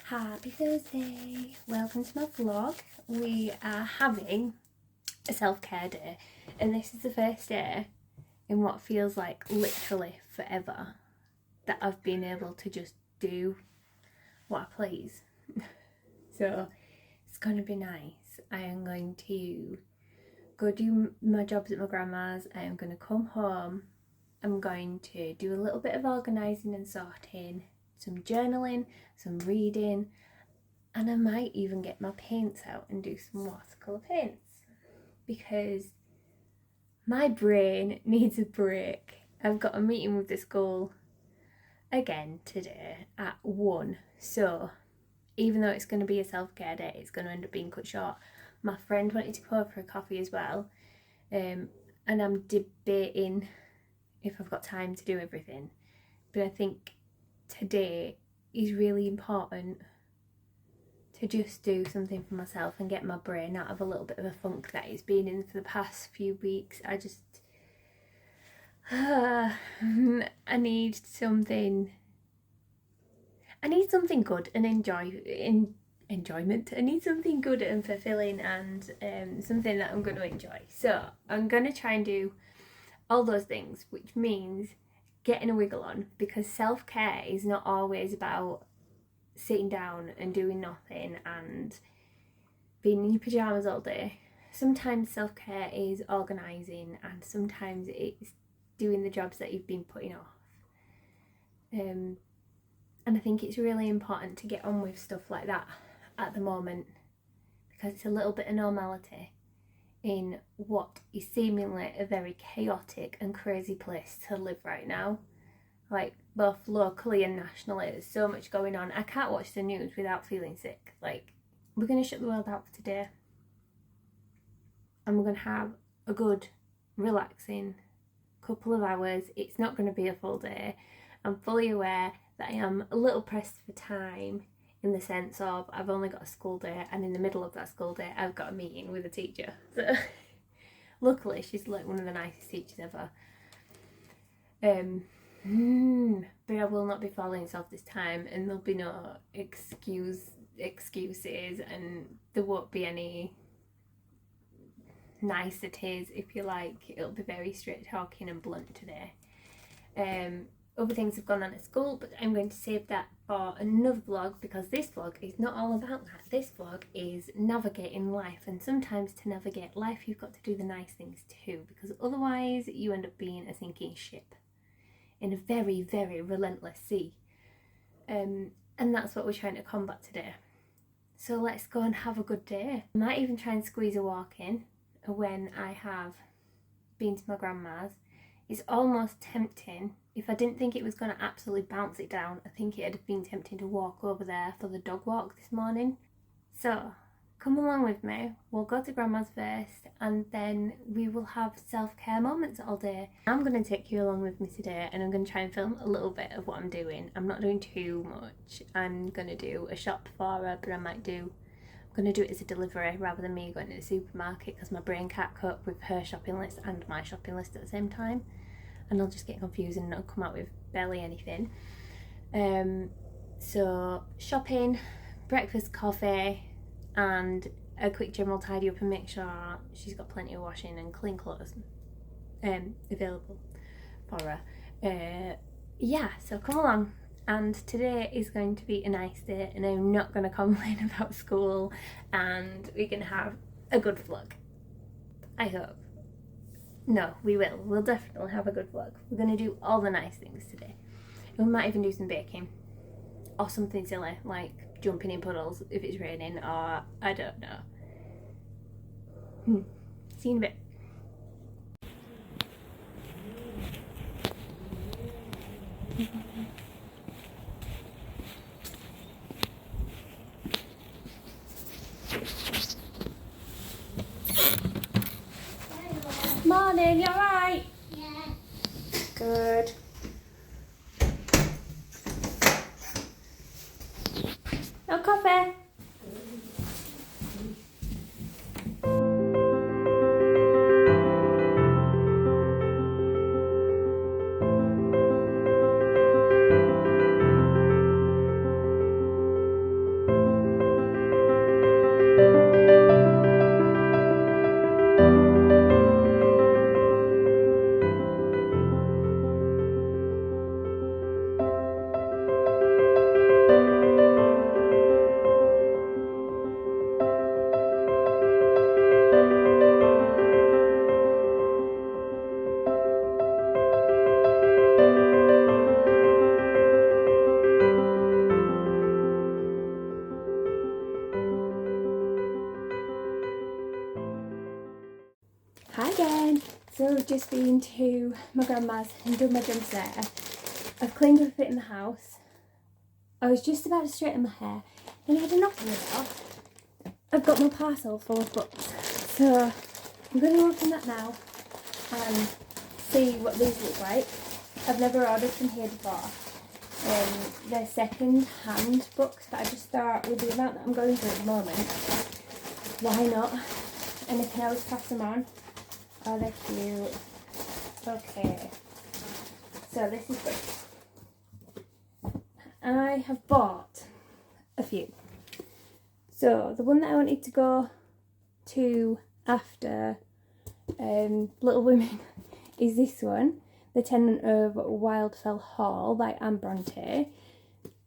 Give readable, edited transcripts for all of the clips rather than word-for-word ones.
Happy Thursday! Welcome to my vlog. We are having a self-care day and this is the first day in what feels like literally forever that I've been able to just do what I please. So it's going to be nice. I am going to go do my jobs at my grandma's. I am going to come home. I'm going to do a little bit of organising and sorting, some journaling, some reading, and I might even get my paints out and do some watercolour paints because my brain needs a break. I've got a meeting with the school again today at 1, so even though it's going to be a self-care day, it's going to end up being cut short. My friend wanted to go for a coffee as well, and I'm debating if I've got time to do everything, but I think today is really important to just do something for myself and get my brain out of a little bit of a funk that it's been in for the past few weeks. I need something good and enjoyment. I need something good and fulfilling and something that I'm going to enjoy. So I'm going to try and do all those things, which means getting a wiggle on, because self-care is not always about sitting down and doing nothing and being in your pyjamas all day. Sometimes self-care is organising and sometimes it's doing the jobs that you've been putting off. And I think it's really important to get on with stuff like that at the moment because it's a little bit of normality in what is seemingly a very chaotic and crazy place to live right now, like both locally and nationally. There's so much going on. I can't watch the news without feeling sick. Like, we're going to shut the world out for today and we're going to have a good relaxing couple of hours. It's not going to be a full day. I'm fully aware that I am a little pressed for time in the sense of I've only got a school day, and in the middle of that school day I've got a meeting with a teacher. So luckily she's like one of the nicest teachers ever. But I will not be falling off this time, and there'll be no excuses, and there won't be any niceties, if you like. It'll be very straight talking and blunt today. Other things have gone on at school, but I'm going to save that for another vlog because this vlog is not all about that. This vlog is navigating life, and sometimes to navigate life you've got to do the nice things too, because otherwise you end up being a sinking ship in a very, very relentless sea. And that's what we're trying to combat today. So let's go and have a good day. I might even try and squeeze a walk in when I have been to my grandma's. It's almost tempting. If I didn't think it was going to absolutely bounce it down, I think it'd have been tempting to walk over there for the dog walk this morning. So come along with me. We'll go to grandma's first and then we will have self-care moments all day. I'm going to take you along with me today and I'm going to try and film a little bit of what I'm doing. I'm not doing too much. I'm going to do a shop for her, but I'm going to do it as a delivery rather than me going to the supermarket because my brain can't cope with her shopping list and my shopping list at the same time, and I'll just get confused and not come out with barely anything. So shopping, breakfast, coffee, and a quick general tidy up and make sure she's got plenty of washing and clean clothes available for her. Yeah, so come along. And today is going to be a nice day and I'm not going to complain about school, and we can have a good vlog. I hope. No, we will. We'll definitely have a good vlog. We're going to do all the nice things today. And we might even do some baking. Or something silly, like jumping in puddles if it's raining, or I don't know. See you in a bit. Morning, you alright? Yeah. Good. No coffee? So I've just been to my grandma's and done my jumps there. I've cleaned up a bit in the house. I was just about to straighten my hair and I had a knock on the door. I've got my parcel full of books. So I'm going to open that now and see what these look like. I've never ordered from here before. They're second-hand books, but I just thought with the amount that I'm going through at the moment, why not? And I can always pass them on. Oh, they're cute. Okay. So this is good. I have bought a few. So the one that I wanted to go to after Little Women is this one, The Tenant of Wildfell Hall by Anne Bronte.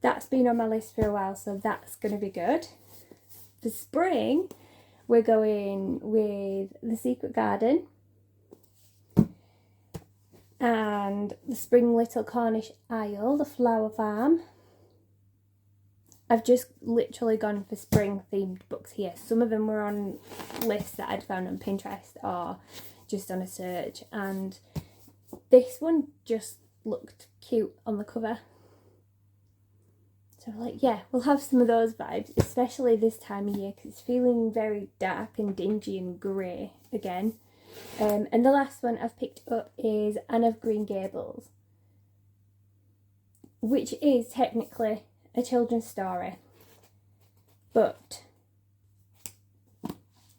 That's been on my list for a while, so that's going to be good. For spring, we're going with The Secret Garden and The Spring Little Cornish Isle, The Flower Farm. I've just literally gone for spring themed books here. Some of them were on lists that I'd found on Pinterest or just on a search, and this one just looked cute on the cover. So I'm like, yeah, we'll have some of those vibes, especially this time of year because it's feeling very dark and dingy and grey again. And the last one I've picked up is Anne of Green Gables, which is technically a children's story, but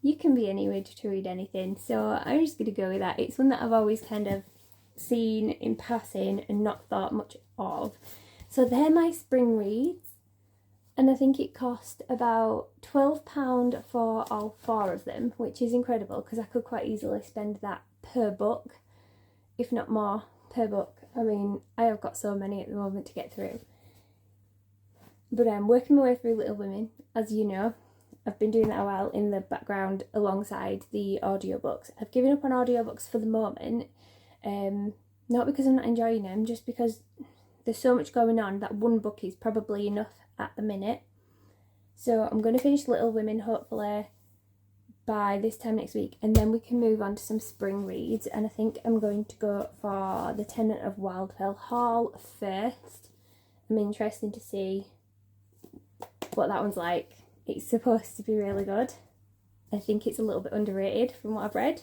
you can be any age to read anything, so I'm just going to go with that. It's one that I've always kind of seen in passing and not thought much of. So they're my spring reads, and I think it cost about £12 for all 4 of them, which is incredible because I could quite easily spend that per book, if not more, per book. I mean, I have got so many at the moment to get through. But I'm working my way through Little Women, as you know. I've been doing that a while in the background alongside the audiobooks. I've given up on audiobooks for the moment, not because I'm not enjoying them, just because there's so much going on that one book is probably enough at the minute. So I'm going to finish Little Women hopefully by this time next week, and then we can move on to some spring reads. And I think I'm going to go for The Tenant of Wildfell Hall first. I'm interested to see what that one's like. It's supposed to be really good. I think it's a little bit underrated from what I've read.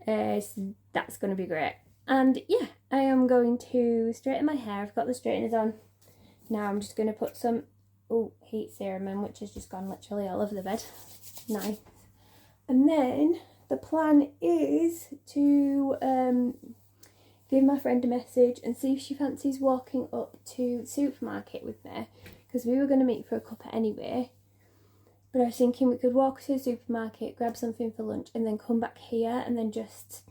So that's going to be great. And yeah, I am going to straighten my hair. I've got the straighteners on. Now I'm just going to put some heat serum in, which has just gone literally all over the bed. Nice. And then the plan is to give my friend a message and see if she fancies walking up to the supermarket with me, because we were going to meet for a cuppa anyway. But I was thinking we could walk to the supermarket, grab something for lunch, and then come back here and then just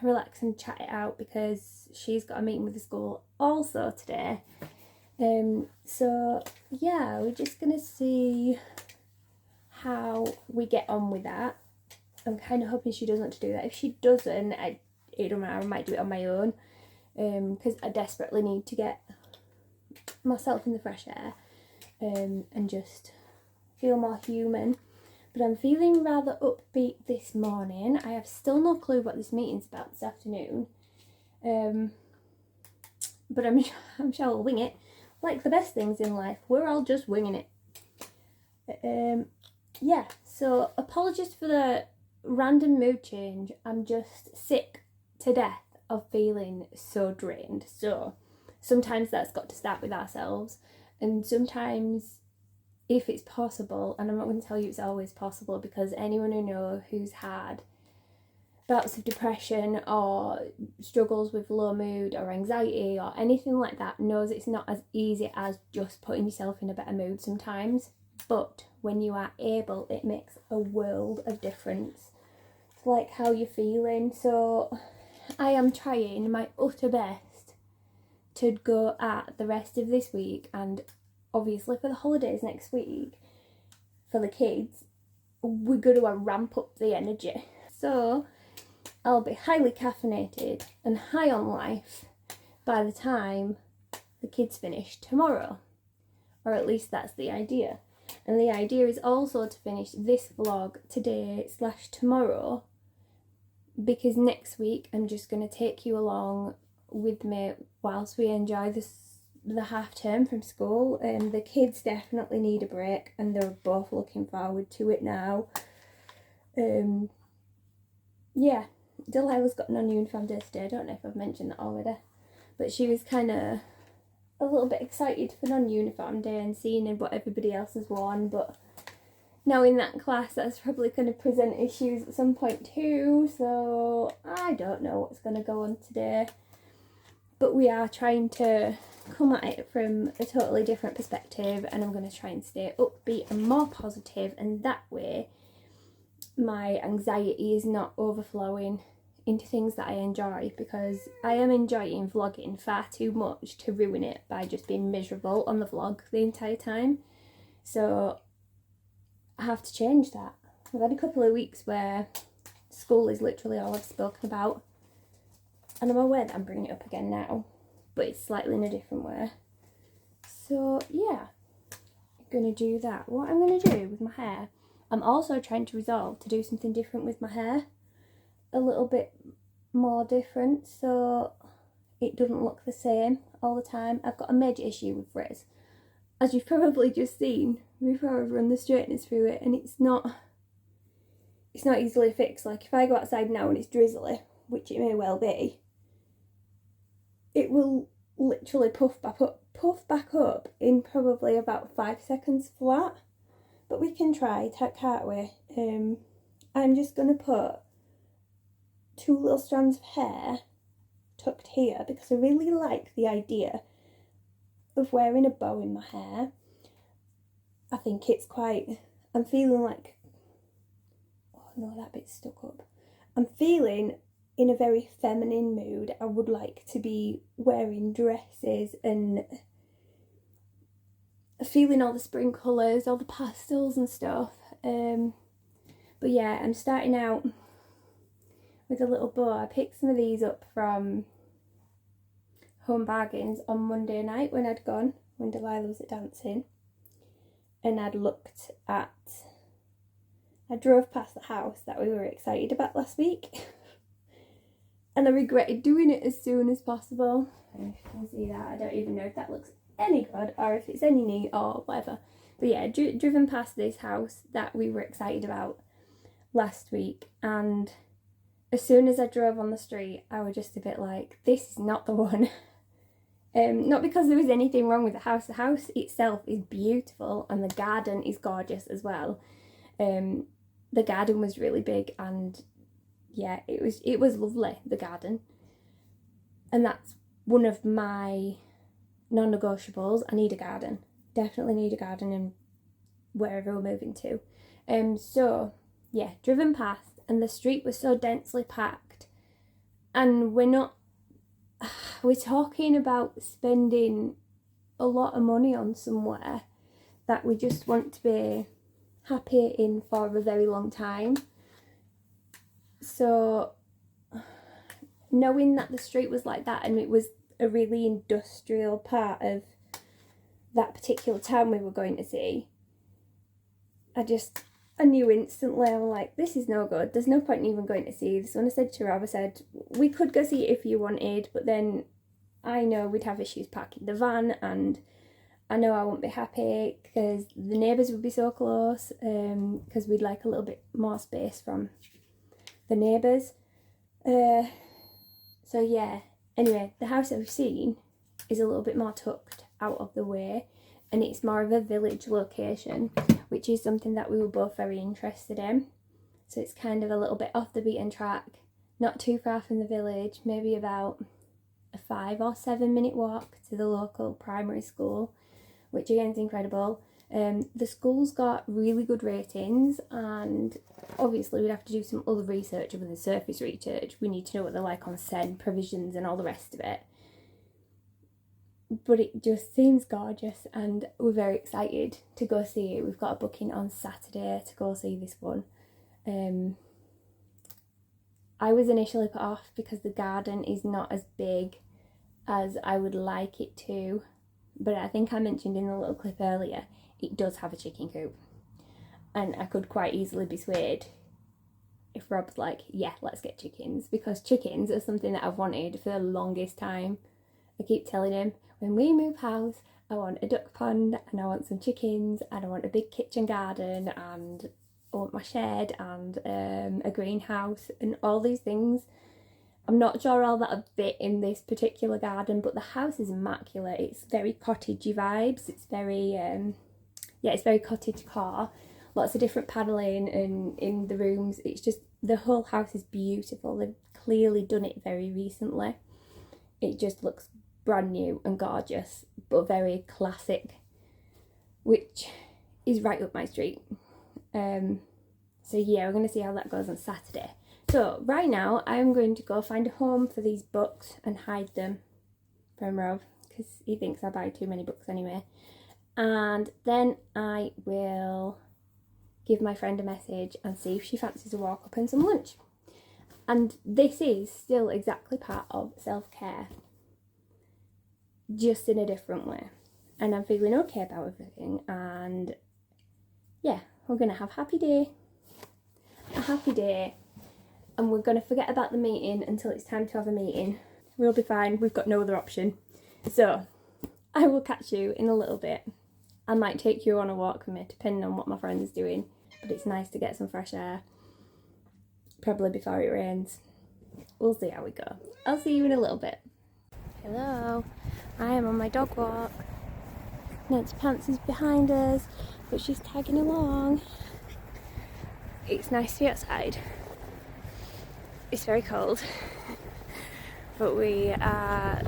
relax and chat it out, because she's got a meeting with the school also today. So yeah, we're just going to see how we get on with that. I'm kind of hoping she does want to do that. If she doesn't, it don't matter, I might do it on my own, because I desperately need to get myself in the fresh air and just feel more human. But I'm feeling rather upbeat this morning. I have still no clue what this meeting's about this afternoon, but I'm sure I'll wing it. Like the best things in life, we're all just winging it. Yeah, so apologies for the random mood change. I'm just sick to death of feeling so drained. So sometimes that's got to start with ourselves, and sometimes, if it's possible, and I'm not going to tell you it's always possible, because anyone who knows who's had bouts of depression or struggles with low mood or anxiety or anything like that knows it's not as easy as just putting yourself in a better mood sometimes. But when you are able, it makes a world of difference to like how you're feeling. So I am trying my utter best to go at the rest of this week, and obviously for the holidays next week for the kids, we're going to ramp up the energy. So I'll be highly caffeinated and high on life by the time the kids finish tomorrow, or at least that's the idea. And the idea is also to finish this vlog today/tomorrow because next week I'm just going to take you along with me whilst we enjoy the half term from school. The kids definitely need a break, and they're both looking forward to it now. Yeah, Delilah's got a non-uniform day today. I don't know if I've mentioned that already, but she was kind of a little bit excited for non-uniform day and seeing what everybody else has worn, but now in that class that's probably going to present issues at some point too, so I don't know what's going to go on today. But we are trying to come at it from a totally different perspective, and I'm going to try and stay upbeat and more positive, and that way my anxiety is not overflowing into things that I enjoy, because I am enjoying vlogging far too much to ruin it by just being miserable on the vlog the entire time. So I have to change that. I've had a couple of weeks where school is literally all I've spoken about, and I'm aware that I'm bringing it up again now, but it's slightly in a different way. So yeah, I'm going to do that. What I'm going to do with my hair, I'm also trying to resolve to do something different with my hair. A little bit more different, so it doesn't look the same all the time. I've got a major issue with frizz, as you've probably just seen before I've run the straighteners through it, and it's not easily fixed. Like if I go outside now and it's drizzly, which it may well be, it will literally puff back up in probably about 5 seconds flat. But we can try, can't we? I'm just going to put 2 little strands of hair tucked here, because I really like the idea of wearing a bow in my hair. I think it's I'm feeling like, oh no, that bit's stuck up. I'm feeling in a very feminine mood. I would like to be wearing dresses and feeling all the spring colours, all the pastels and stuff. But yeah, I'm starting out with a little bow. I picked some of these up from Home Bargains on Monday night when Delilah was at dancing, and I drove past the house that we were excited about last week and I regretted doing it as soon as possible. If you can see that, I don't even know if that looks any good or if it's any neat or whatever. But yeah, driven past this house that we were excited about last week, and as soon as I drove on the street, I was just a bit like, this is not the one. Not because there was anything wrong with the house. The house itself is beautiful and the garden is gorgeous as well. The garden was really big, and yeah, it was lovely, the garden. And that's one of my non-negotiables. I need a garden. Definitely need a garden in wherever we're moving to. So yeah, driven past, and the street was so densely packed, and we're talking about spending a lot of money on somewhere that we just want to be happy in for a very long time. So knowing that the street was like that, and it was a really industrial part of that particular town we were going to see, I knew instantly. I was like, this is no good. There's no point in even going to see this. When I said to Rob, I said, we could go see it if you wanted, but then I know we'd have issues parking the van, and I know I won't be happy because the neighbours would be so close, because we'd like a little bit more space from the neighbours. So yeah, anyway, the house that we've seen is a little bit more tucked out of the way, and it's more of a village location, which is something that we were both very interested in. So it's kind of a little bit off the beaten track, not too far from the village, maybe about a 5 or 7 minute walk to the local primary school, which again is incredible. The school's got really good ratings, and obviously we'd have to do some other research other than surface research. We need to know what they're like on SEN, provisions and all the rest of it. But it just seems gorgeous, and we're very excited to go see it. We've got a booking on Saturday to go see this one. I was initially put off because the garden is not as big as I would like it to, but I think I mentioned in a little clip earlier, it does have a chicken coop, and I could quite easily be swayed if Rob's like, yeah, let's get chickens, because chickens are something that I've wanted for the longest time. I keep telling him, when we move house, I want a duck pond and I want some chickens and I want a big kitchen garden and I want my shed and a greenhouse and all these things. I'm not sure all that'll fit in this particular garden, but the house is immaculate. It's very cottagey vibes. It's very, it's very cottage core. Lots of different paneling and in the rooms. It's just, the whole house is beautiful. They've clearly done it very recently. It just looks brand new and gorgeous, but very classic, which is right up my street. So yeah, we're going to see how that goes on Saturday. So right now I'm going to go find a home for these books and hide them from Rob, because he thinks I buy too many books anyway. And then I will give my friend a message and see if she fancies a walk up and some lunch. And this is still exactly part of self-care, just in a different way. And I'm feeling okay about everything. And yeah, we're going to have a happy day. And we're going to forget about the meeting until it's time to have a meeting. We'll be fine. We've got no other option. So I will catch you in a little bit. I might take you on a walk with me, depending on what my friend's doing. But it's nice to get some fresh air. Probably before it rains. We'll see how we go. I'll see you in a little bit. Hello. I am on my dog walk. Nancy Pants is behind us, but she's tagging along. It's nice to be outside. It's very cold. But we are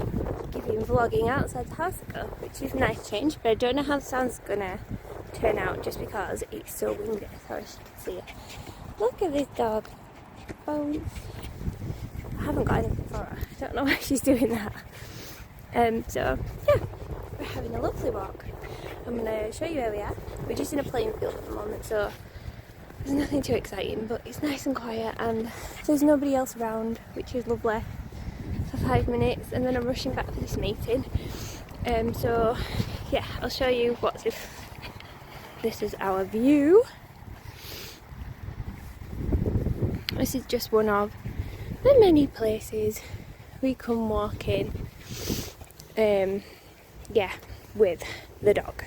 giving vlogging outside the house a go, which is a nice change, but I don't know how the sound's gonna turn out just because it's so windy. Sorry, you can see it. Look at this dog. Bones. I haven't got anything for her. I don't know why she's doing that. So yeah, we're having a lovely walk. I'm gonna show you where we are. We're just in a playing field at the moment, so there's nothing too exciting, but it's nice and quiet and there's nobody else around, which is lovely, for 5 minutes, and then I'm rushing back for this meeting. So yeah, I'll show you what's if this is our view. This is just one of the many places we come walking, with the dog.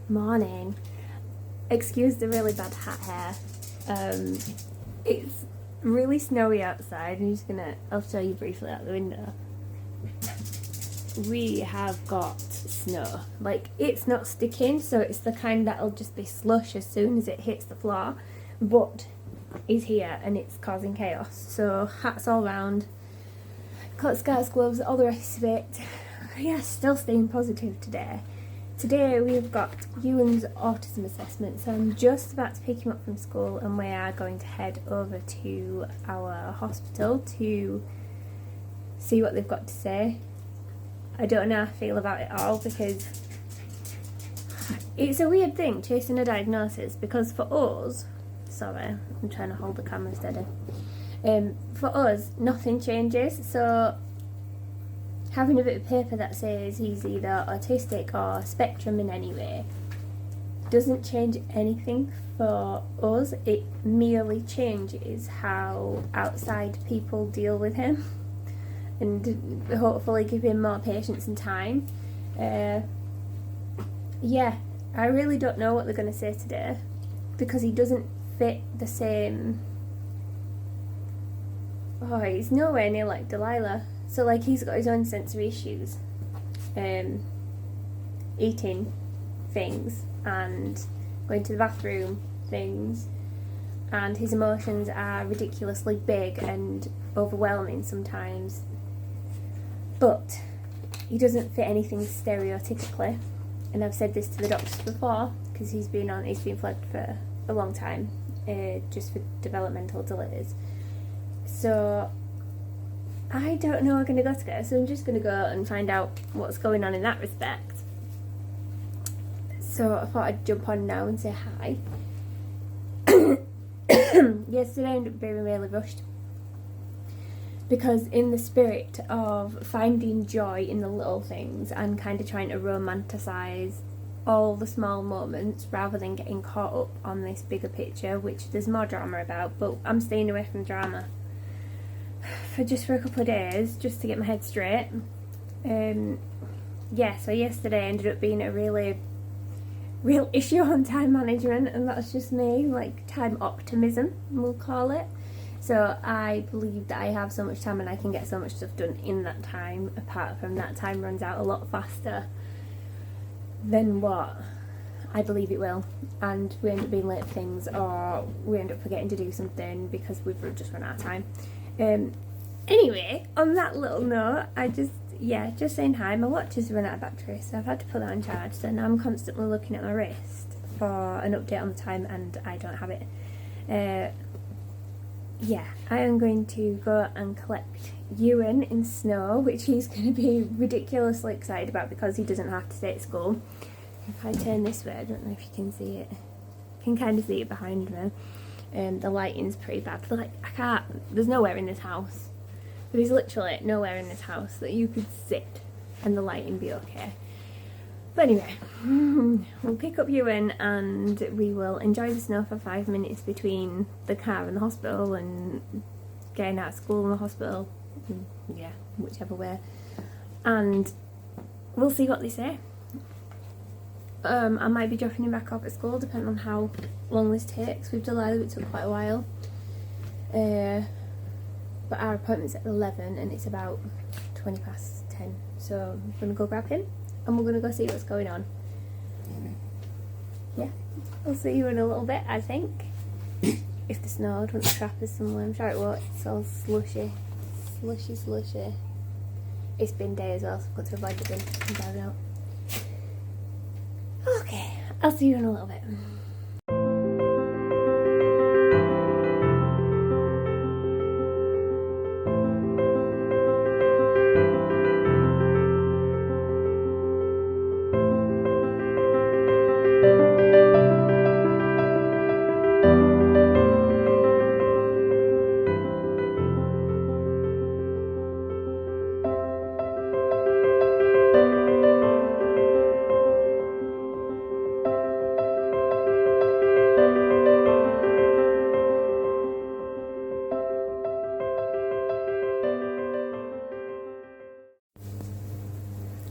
Morning. Excuse the really bad hat hair. It's really snowy outside. I'll show you briefly out the window. We have got snow. Like, it's not sticking, so it's the kind that'll just be slush as soon as it hits the floor, but it's here and it's causing chaos. So hats all round, coat, scarves, gloves, all the rest of it. Yeah, still staying positive today. Today we've got Ewan's autism assessment, so I'm just about to pick him up from school and we are going to head over to our hospital to see what they've got to say. I don't know how I feel about it all, because it's a weird thing chasing a diagnosis, because for us, sorry, I'm trying to hold the camera steady. For us, nothing changes. So having a bit of paper that says he's either autistic or spectrum in any way doesn't change anything for us. It merely changes how outside people deal with him, and hopefully give him more patience and time. Yeah, I really don't know what they're going to say today, because he doesn't fit the same. Oh, he's nowhere near like Delilah. So like, he's got his own sensory issues, eating things and going to the bathroom things, and his emotions are ridiculously big and overwhelming sometimes. But he doesn't fit anything stereotypically, and I've said this to the doctors before, because he's been flagged for a long time, just for developmental delays. So I don't know where I'm going to go today, so I'm just going to go and find out what's going on in that respect. So I thought I'd jump on now and say hi. Yesterday I ended up being really rushed, because in the spirit of finding joy in the little things and kind of trying to romanticise all the small moments rather than getting caught up on this bigger picture, which there's more drama about, but I'm staying away from drama for a couple of days, just to get my head straight. Yeah, so yesterday ended up being a real issue on time management, and that's just me, like time optimism, we'll call it. So I believe that I have so much time and I can get so much stuff done in that time, apart from that time runs out a lot faster than what I believe it will, and we end up being late for things, or we end up forgetting to do something because we've just run out of time. Anyway, on that little note, just saying hi. My watch has run out of battery, so I've had to put that on charge, so now I'm constantly looking at my wrist for an update on the time, and I don't have it. Yeah, I am going to go and collect Ewan in snow, which he's going to be ridiculously excited about, because he doesn't have to stay at school. If I turn this way, I don't know if you can see it. I can kind of see it behind me. The lighting's pretty bad. But like, there's nowhere in this house. There is literally nowhere in this house that you could sit and the lighting be okay. But anyway, we'll pick up Ewan and we will enjoy the snow for 5 minutes between the car and the hospital, and getting out of school and the hospital. Yeah, whichever way. And we'll see what they say. I might be dropping him back off at school, depending on how long this takes. With Delilah, it took quite a while. But our appointment's at 11 and it's about 20 past 10. So I'm going to go grab him and we're going to go see what's going on. Yeah, I'll see you in a little bit, I think. If the snow won't trap us somewhere, I'm sure it won't. It's all slushy. Slushy. It's bin day as well, so I've got to avoid the bin and driving out. Okay, I'll see you in a little bit.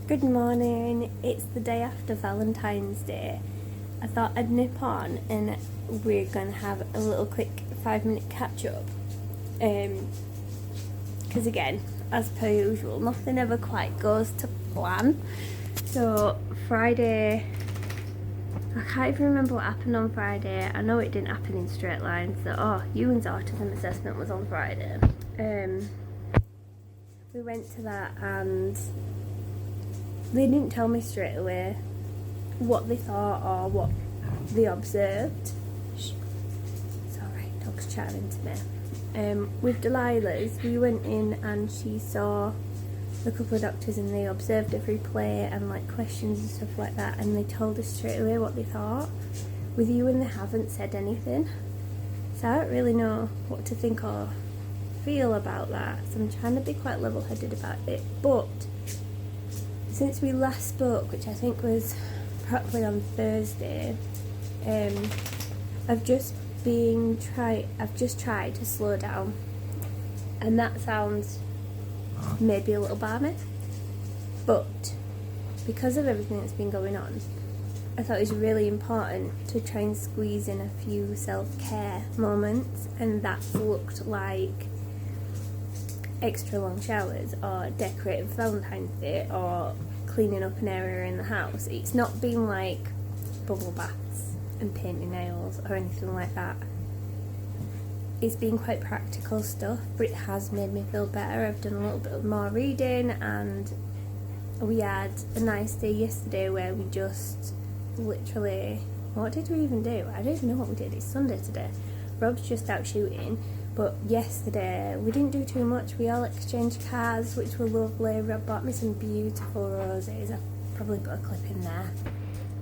Good morning, it's the day after Valentine's Day. I thought I'd nip on and we're going to have a little quick 5-minute catch up. Because again, as per usual, nothing ever quite goes to plan. So Friday, I can't even remember what happened on Friday. I know it didn't happen in straight lines. So, Ewan's autism assessment was on Friday. We went to that and they didn't tell me straight away what they thought or what they observed. Sorry, dog's chatting to me. With Delilah's, we went in and she saw a couple of doctors and they observed every play and like questions and stuff like that, and they told us straight away what they thought. With you, and they haven't said anything, so I don't really know what to think or feel about that, so I'm trying to be quite level-headed about it. But since we last spoke, which I think was probably on Thursday, I've just tried to slow down, and that sounds maybe a little balmy, but because of everything that's been going on, I thought it was really important to try and squeeze in a few self-care moments, and that's looked like extra long showers or decorating Valentine's Day or cleaning up an area in the house. It's not been like bubble baths and painting nails or anything like that. It's been quite practical stuff, but it has made me feel better. I've done a little bit more reading, and we had a nice day yesterday where we just literally, what did we even do? I don't even know what we did. It's Sunday today. Rob's just out shooting, but yesterday we didn't do too much. We all exchanged cards, which were lovely. Rob bought me some beautiful roses. I probably put a clip in there.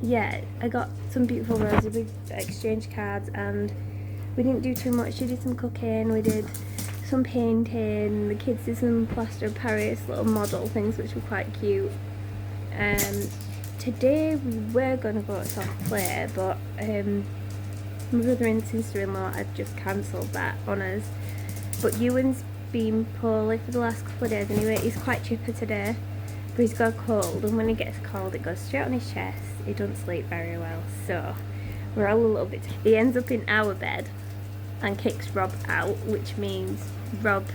Yeah, I got some beautiful roses. We exchanged cards and we didn't do too much. She did some cooking, we did some painting, the kids did some plaster of Paris little model things which were quite cute. Today we were going to go to soft play, but my brother and sister-in-law had just cancelled that on us. But Ewan's been poorly for the last couple of days anyway. He's quite chipper today, but he's got a cold, and when he gets a cold it goes straight on his chest. He doesn't sleep very well, so we're all a little bit... He ends up in our bed and kicks Rob out, which means Rob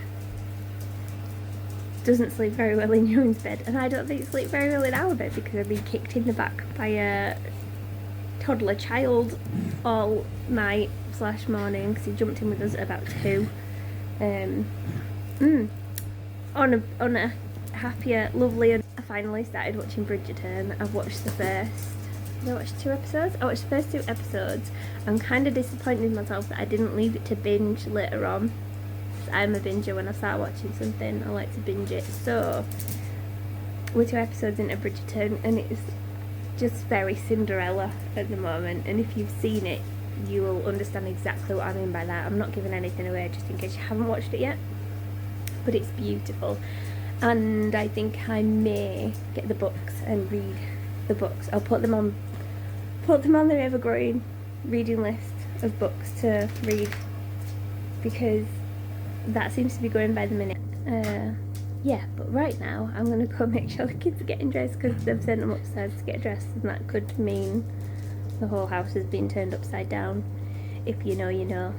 doesn't sleep very well in Ewan's bed, and I don't think sleep very well in our bed because I've been kicked in the back by a toddler child all night / morning because he jumped in with us at about 2. On a happier, lovelier, I finally started watching Bridgerton. I've watched the first... Did I watch 2 episodes? I watched the first 2 episodes. I'm kind of disappointed in myself that I didn't leave it to binge later on. I'm a binger. When I start watching something, I like to binge it. So we're 2 episodes into Bridgerton, and it's just very Cinderella at the moment. And if you've seen it, you will understand exactly what I mean by that. I'm not giving anything away just in case you haven't watched it yet. But it's beautiful, and I think I may get the books and read the books. I'll put them on the ever-growing reading list of books to read, because that seems to be going by the minute. Yeah, but right now I'm going to go make sure the kids are getting dressed because they've sent them upstairs to get dressed, and that could mean the whole house has been turned upside down. If you know, you know.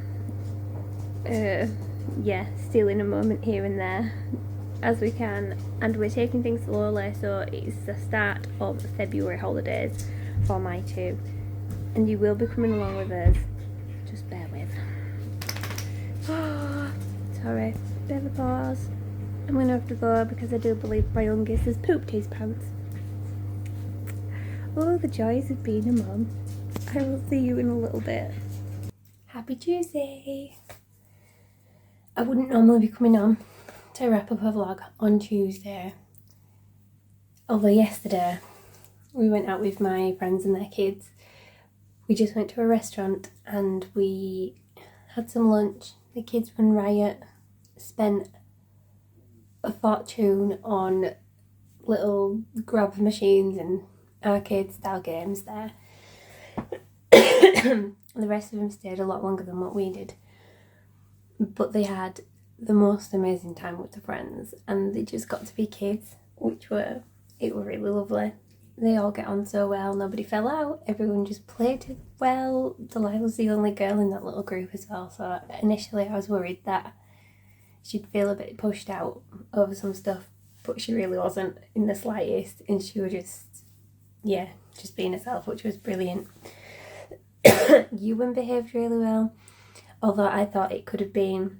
Yeah, stealing a moment here and there as we can, and we're taking things slowly, so it's the start of the February holidays for my 2, and you will be coming along with us. Just bear with. Sorry, bit of a pause. I'm gonna have to go because I do believe my youngest has pooped his pants. Oh, the joys of being a mum. I will see you in a little bit. Happy Tuesday. I wouldn't normally be coming on to wrap up a vlog on Tuesday, although yesterday we went out with my friends and their kids. We just went to a restaurant and we had some lunch. The kids went riot, spent a fortune on little grab machines and arcade style games there. The rest of them stayed a lot longer than what we did, but they had the most amazing time with the friends, and they just got to be kids, it were really lovely. They all get on so well, nobody fell out, everyone just played well. Delilah was the only girl in that little group as well, so initially I was worried that she'd feel a bit pushed out over some stuff, but she really wasn't in the slightest, and she was just being herself, which was brilliant. Ewan behaved really well, although I thought it could have been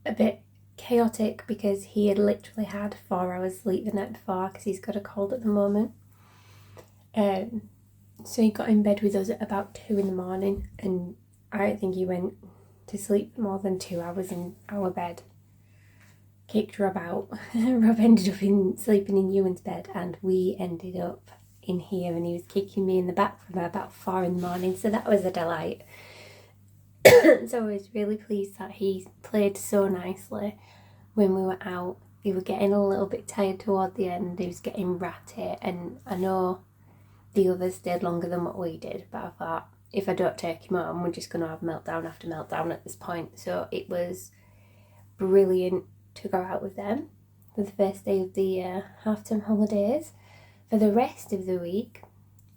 a bit chaotic because he had literally had 4 hours sleep the night before because he's got a cold at the moment. So he got in bed with us at about 2 in the morning, and I don't think he went to sleep more than 2 hours in our bed. kicked Rob out. Rob ended up sleeping in Ewan's bed, and we ended up in here, and he was kicking me in the back from about 4 in the morning, so that was a delight. So I was really pleased that he played so nicely when we were out. He was getting a little bit tired toward the end, he was getting ratty, and I know the others stayed longer than what we did, but I thought, if I don't take him home, we're just going to have meltdown after meltdown at this point. So it was brilliant to go out with them for the first day of the half-term holidays. For the rest of the week,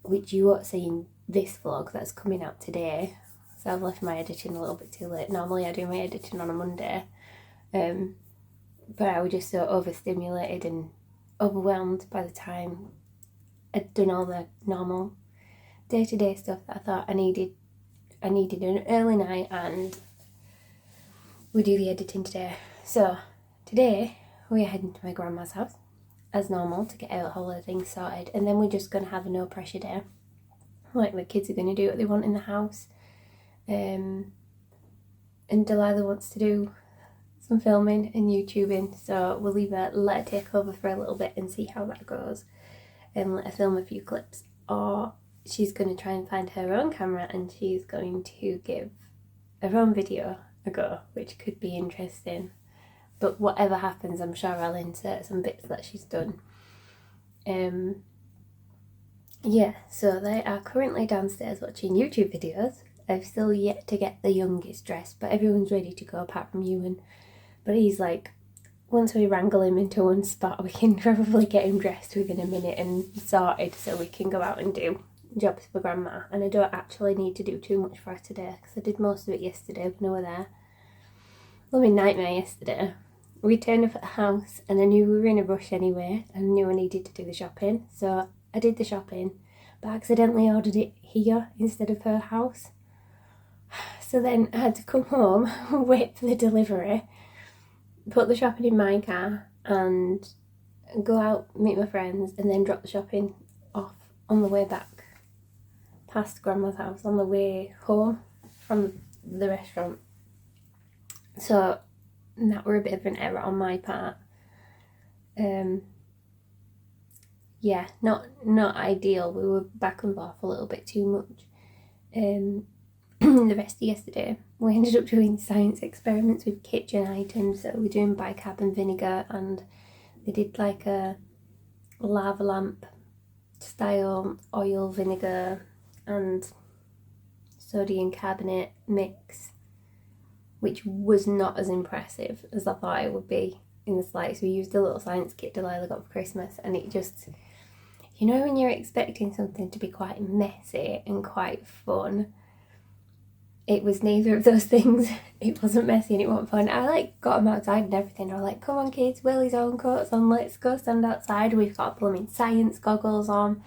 which you won't see in this vlog that's coming out today, so I've left my editing a little bit too late. Normally I do my editing on a Monday, but I was just so overstimulated and overwhelmed by the time I'd done all the normal day-to-day stuff that I thought I needed an early night, and we do the editing today. So today we're heading to my grandma's house as normal to get our holiday things sorted, and then we're just going to have a no pressure day. Like, the kids are going to do what they want in the house, and Delilah wants to do some filming and YouTubing, so we'll let her take over for a little bit and see how that goes, and let her film a few clips. Or she's going to try and find her own camera and she's going to give her own video a go, which could be interesting. But whatever happens, I'm sure I'll insert some bits that she's done. Yeah, so they are currently downstairs watching YouTube videos. I've still yet to get the youngest dressed, but everyone's ready to go apart from Ewan. But he's like, once we wrangle him into one spot, we can probably get him dressed within a minute and sorted, so we can go out and do jobs for Grandma. And I don't actually need to do too much for her today, because I did most of it yesterday when I were there. Loving nightmare yesterday. We turned up at the house and I knew we were in a rush anyway, and I knew I needed to do the shopping, so I did the shopping, but accidentally ordered it here instead of her house. So then I had to come home, wait for the delivery, put the shopping in my car and go out, meet my friends, and then drop the shopping off on the way back past Grandma's house on the way home from the restaurant. So that were a bit of an error on my part. Yeah, not ideal. We were back and forth a little bit too much. The rest of yesterday we ended up doing science experiments with kitchen items. So we're doing bicarbonate vinegar, and they did like a lava lamp style oil vinegar and sodium carbonate mix, which was not as impressive as I thought it would be in the slides. We used a little science kit Delilah got for Christmas, and it just, you know, when you're expecting something to be quite messy and quite fun, it was neither of those things. It wasn't messy and it wasn't fun. I got them outside and everything. I was like, come on kids, Willie's own coats on, let's go stand outside. We've got blooming science goggles on,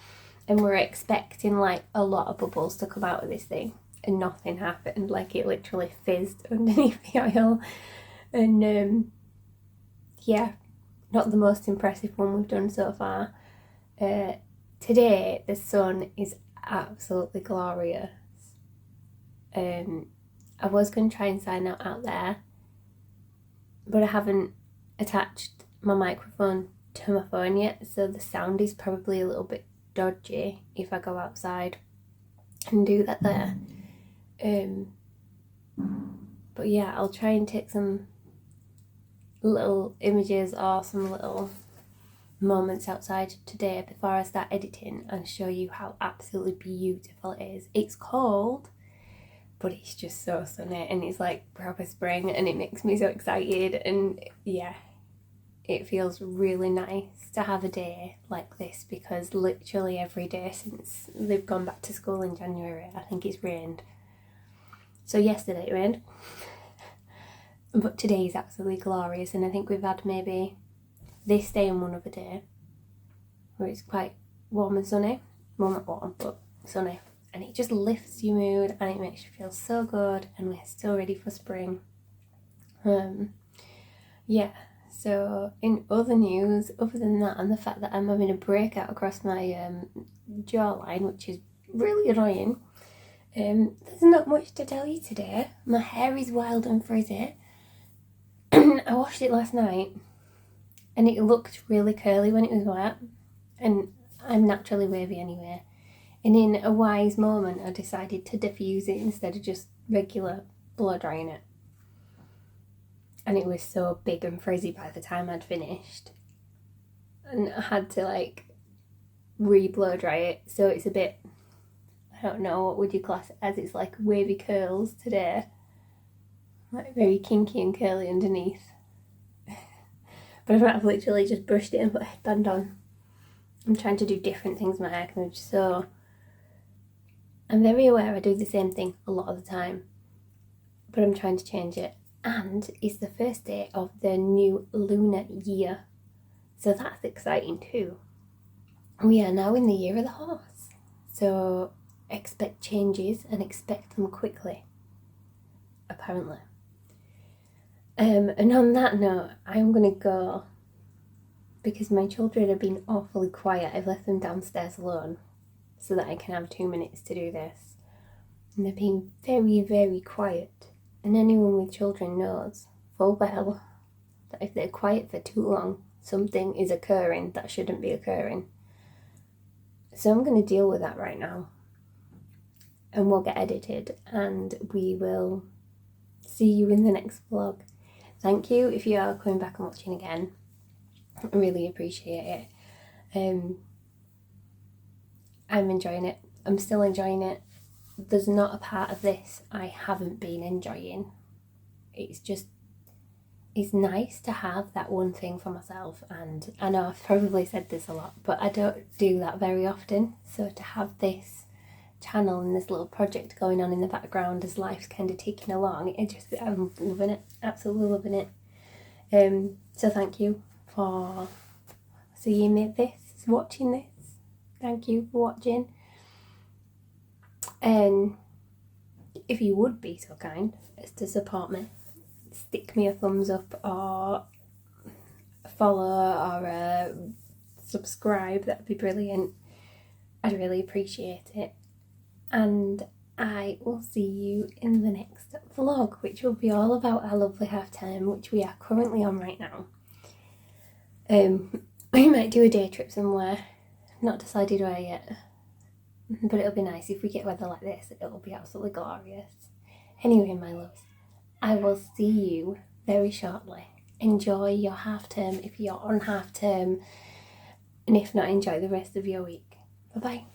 and we're expecting a lot of bubbles to come out of this thing, and nothing happened. It literally fizzed underneath the oil, and yeah, not the most impressive one we've done so far. Today the sun is absolutely glorious. I was going to try and sign out there, but I haven't attached my microphone to my phone yet, so the sound is probably a little bit dodgy if I go outside and do that there. But yeah, I'll try and take some little images or some little moments outside today before I start editing and show you how absolutely beautiful it is. It's cold, but it's just so sunny, and it's like proper spring, and it makes me so excited. And yeah, it feels really nice to have a day like this, because literally every day since they've gone back to school in January, I think it's rained. So yesterday it rained, but today is absolutely glorious, and I think we've had maybe this day and one other day where it's quite warm and sunny. Well, not warm, but sunny. And it just lifts your mood and it makes you feel so good, and we're still ready for spring. Yeah, so in other news, other than that and the fact that I'm having a breakout across my jawline, which is really annoying, there's not much to tell you today. My hair is wild and frizzy. I washed it last night and it looked really curly when it was wet, and I'm naturally wavy anyway. And in a wise moment, I decided to diffuse it instead of just regular blow drying it. And it was so big and frizzy by the time I'd finished. And I had to like re-blow dry it, so it's a bit, I don't know, what would you class it as? It's like wavy curls today. Like very kinky and curly underneath. But I've literally just brushed it and put a headband on. I'm trying to do different things with my hair, so I'm very aware I do the same thing a lot of the time, but I'm trying to change it. And it's the first day of the new lunar year, so that's exciting too. We are now in the year of the horse, so expect changes and expect them quickly, apparently. And on that note, I'm going to go because my children have been awfully quiet. I've left them downstairs alone so that I can have 2 minutes to do this. And they've been very, very quiet. And anyone with children knows full well that if they're quiet for too long, something is occurring that shouldn't be occurring. So I'm going to deal with that right now. And we'll get edited and we will see you in the next vlog. Thank you if you are coming back and watching again. I really appreciate it. I'm enjoying it. I'm still enjoying it. There's not a part of this I haven't been enjoying. It's nice to have that one thing for myself, and I know I've probably said this a lot, but I don't do that very often. So to have this channel and this little project going on in the background as life's kind of ticking along, I'm loving it, absolutely loving it. So thank you for seeing this, watching this. Thank you for watching. And if you would be so kind as to support me, stick me a thumbs up or follow or subscribe, that'd be brilliant. I'd really appreciate it. And I will see you in the next vlog, which will be all about our lovely half term, which we are currently on right now. We might do a day trip somewhere, not decided where yet, but it'll be nice. If we get weather like this, it'll be absolutely glorious. Anyway, my loves, I will see you very shortly. Enjoy your half term if you're on half term, and if not, enjoy the rest of your week. Bye bye.